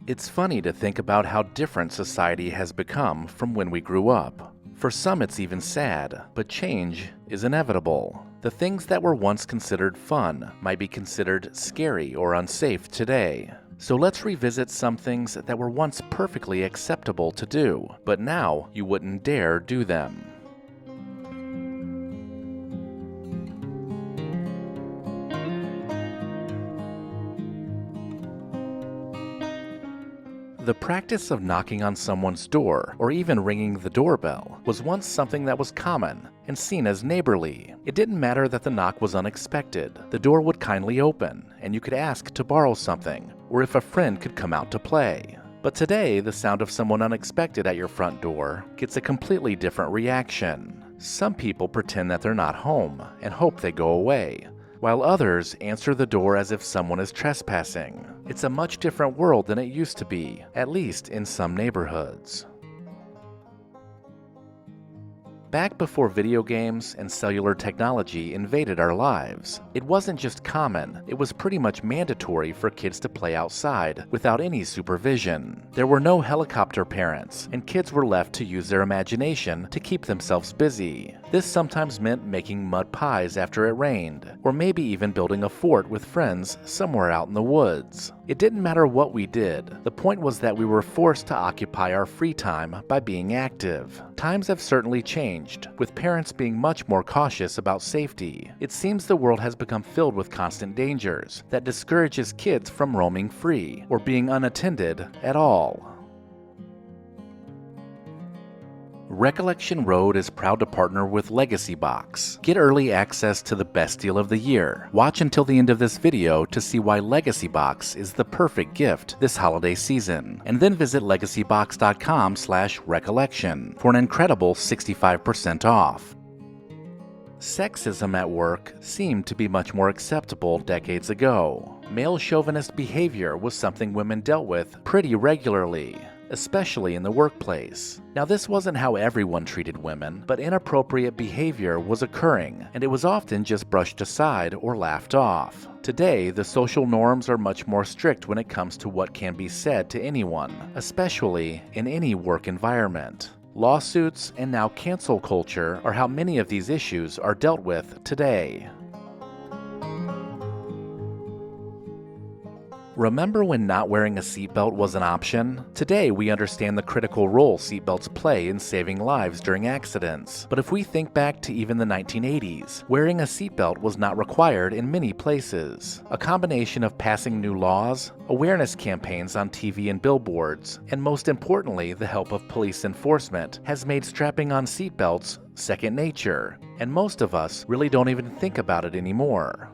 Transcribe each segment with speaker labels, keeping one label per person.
Speaker 1: It's funny to think about how different society has become from when we grew up. For some, it's even sad, but change is inevitable. The things that were once considered fun might be considered scary or unsafe today. So let's revisit some things that were once perfectly acceptable to do, but now you wouldn't dare do them. The practice of knocking on someone's door or even ringing the doorbell was once something that was common and seen as neighborly. It didn't matter that the knock was unexpected. The door would kindly open and you could ask to borrow something or if a friend could come out to play. But today, the sound of someone unexpected at your front door gets a completely different reaction. Some people pretend that they're not home and hope they go away, while others answer the door as if someone is trespassing. It's a much different world than it used to be, at least in some neighborhoods. Back before video games and cellular technology invaded our lives, it wasn't just common, it was pretty much mandatory for kids to play outside without any supervision. There were no helicopter parents, and kids were left to use their imagination to keep themselves busy. This sometimes meant making mud pies after it rained, or maybe even building a fort with friends somewhere out in the woods. It didn't matter what we did. The point was that we were forced to occupy our free time by being active. Times have certainly changed, with parents being much more cautious about safety. It seems the world has become filled with constant dangers that discourages kids from roaming free or being unattended at all. Recollection Road is proud to partner with Legacy Box. Get early access to the best deal of the year. Watch until the end of this video to see why Legacy Box is the perfect gift this holiday season. And then visit legacybox.com/recollection for an incredible 65% off. Sexism at work seemed to be much more acceptable decades ago. Male chauvinist behavior was something women dealt with pretty regularly, especially in the workplace. Now, this wasn't how everyone treated women, but inappropriate behavior was occurring, and it was often just brushed aside or laughed off. Today, the social norms are much more strict when it comes to what can be said to anyone, especially in any work environment. Lawsuits and now cancel culture are how many of these issues are dealt with today. Remember when not wearing a seatbelt was an option? Today, we understand the critical role seatbelts play in saving lives during accidents. But if we think back to even the 1980s, wearing a seatbelt was not required in many places. A combination of passing new laws, awareness campaigns on TV and billboards, and most importantly, the help of police enforcement has made strapping on seatbelts second nature, and most of us really don't even think about it anymore.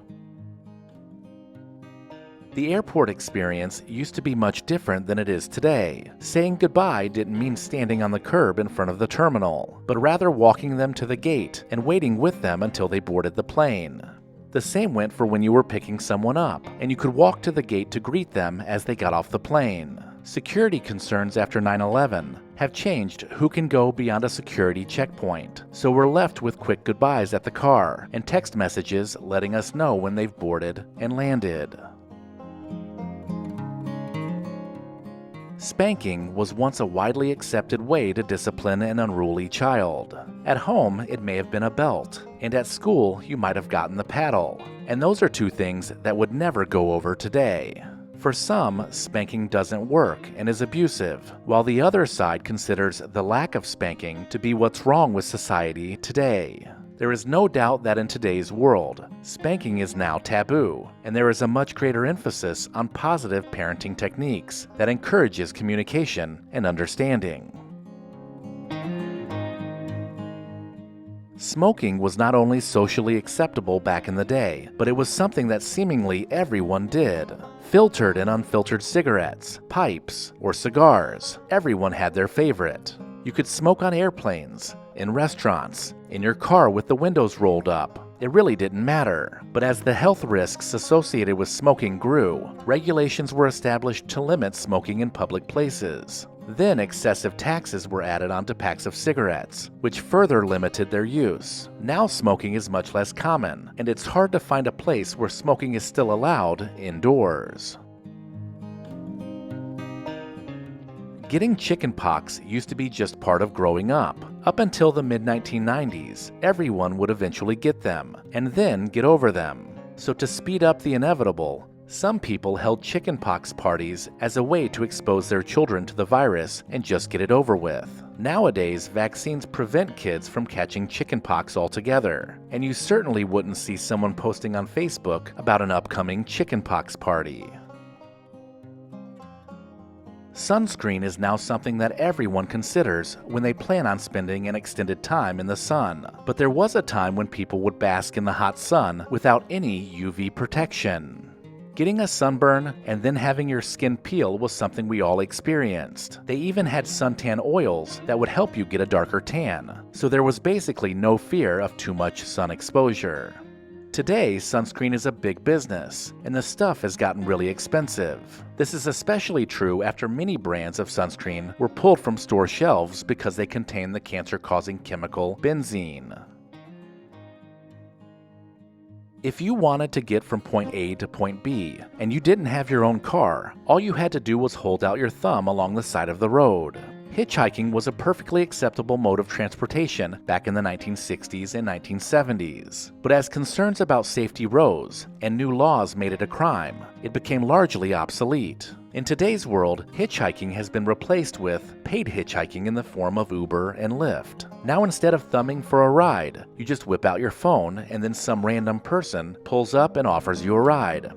Speaker 1: The airport experience used to be much different than it is today. Saying goodbye didn't mean standing on the curb in front of the terminal, but rather walking them to the gate and waiting with them until they boarded the plane. The same went for when you were picking someone up, and you could walk to the gate to greet them as they got off the plane. Security concerns after 9/11 have changed who can go beyond a security checkpoint, so we're left with quick goodbyes at the car and text messages letting us know when they've boarded and landed. Spanking was once a widely accepted way to discipline an unruly child. At home, it may have been a belt, and at school, you might have gotten the paddle. And those are two things that would never go over today. For some, spanking doesn't work and is abusive, while the other side considers the lack of spanking to be what's wrong with society today. There is no doubt that in today's world, spanking is now taboo, and there is a much greater emphasis on positive parenting techniques that encourages communication and understanding. Smoking was not only socially acceptable back in the day, but it was something that seemingly everyone did. Filtered and unfiltered cigarettes, pipes, or cigars, everyone had their favorite. You could smoke on airplanes, in restaurants, in your car with the windows rolled up. It really didn't matter. But as the health risks associated with smoking grew, regulations were established to limit smoking in public places. Then excessive taxes were added onto packs of cigarettes, which further limited their use. Now smoking is much less common, and it's hard to find a place where smoking is still allowed indoors. Getting chickenpox used to be just part of growing up. Up until the mid-1990s, everyone would eventually get them, and then get over them. So to speed up the inevitable, some people held chickenpox parties as a way to expose their children to the virus and just get it over with. Nowadays, vaccines prevent kids from catching chickenpox altogether, and you certainly wouldn't see someone posting on Facebook about an upcoming chickenpox party. Sunscreen is now something that everyone considers when they plan on spending an extended time in the sun. But there was a time when people would bask in the hot sun without any UV protection. Getting a sunburn and then having your skin peel was something we all experienced. They even had suntan oils that would help you get a darker tan, so there was basically no fear of too much sun exposure. Today, sunscreen is a big business, and the stuff has gotten really expensive. This is especially true after many brands of sunscreen were pulled from store shelves because they contain the cancer-causing chemical benzene. If you wanted to get from point A to point B, and you didn't have your own car, all you had to do was hold out your thumb along the side of the road. Hitchhiking was a perfectly acceptable mode of transportation back in the 1960s and 1970s. But as concerns about safety rose, and new laws made it a crime, it became largely obsolete. In today's world, hitchhiking has been replaced with paid hitchhiking in the form of Uber and Lyft. Now instead of thumbing for a ride, you just whip out your phone and then some random person pulls up and offers you a ride.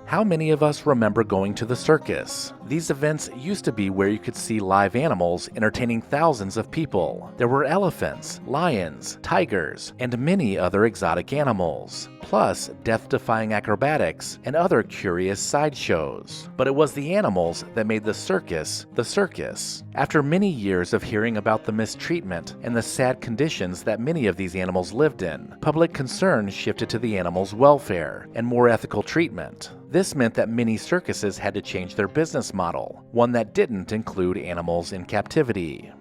Speaker 1: How many of us remember going to the circus? These events used to be where you could see live animals entertaining thousands of people. There were elephants, lions, tigers, and many other exotic animals, plus death-defying acrobatics and other curious sideshows. But it was the animals that made the circus the circus. After many years of hearing about the mistreatment and the sad conditions that many of these animals lived in, public concern shifted to the animals' welfare and more ethical treatment. This meant that many circuses had to change their business model, one that didn't include animals in captivity.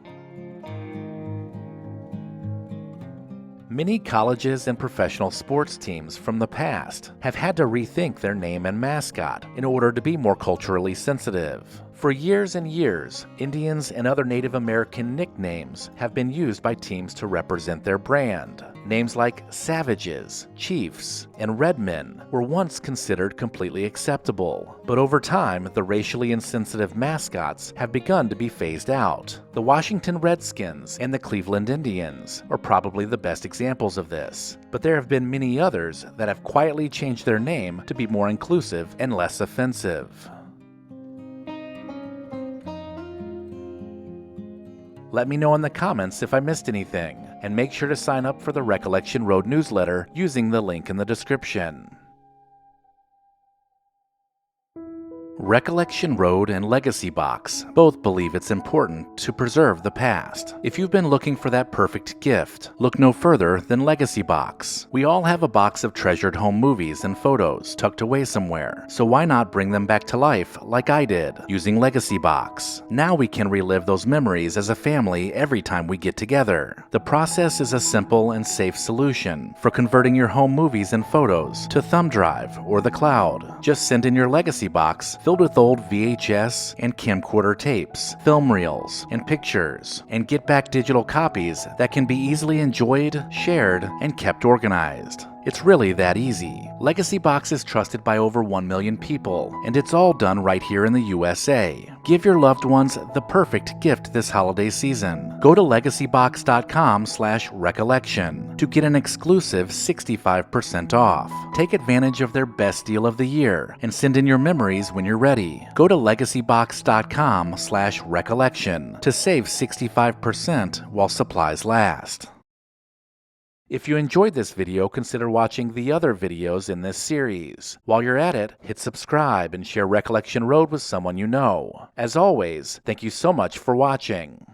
Speaker 1: Many colleges and professional sports teams from the past have had to rethink their name and mascot in order to be more culturally sensitive. For years and years, Indians and other Native American nicknames have been used by teams to represent their brand. Names like Savages, Chiefs, and Redmen were once considered completely acceptable, but over time, the racially insensitive mascots have begun to be phased out. The Washington Redskins and the Cleveland Indians are probably the best examples of this, but there have been many others that have quietly changed their name to be more inclusive and less offensive. Let me know in the comments if I missed anything, and make sure to sign up for the Recollection Road newsletter using the link in the description. Recollection Road and Legacy Box both believe it's important to preserve the past. If you've been looking for that perfect gift, look no further than Legacy Box. We all have a box of treasured home movies and photos tucked away somewhere, so why not bring them back to life like I did using Legacy Box? Now we can relive those memories as a family every time we get together. The process is a simple and safe solution for converting your home movies and photos to thumb drive or the cloud. Just send in your Legacy Box filled with old VHS and camcorder tapes, film reels, and pictures, and get back digital copies that can be easily enjoyed, shared, and kept organized. It's really that easy. Legacy Box is trusted by over 1 million people, and it's all done right here in the USA. Give your loved ones the perfect gift this holiday season. Go to legacybox.com/recollection to get an exclusive 65% off. Take advantage of their best deal of the year and send in your memories when you're ready. Go to legacybox.com/recollection to save 65% while supplies last. If you enjoyed this video, consider watching the other videos in this series. While you're at it, hit subscribe and share Recollection Road with someone you know. As always, thank you so much for watching.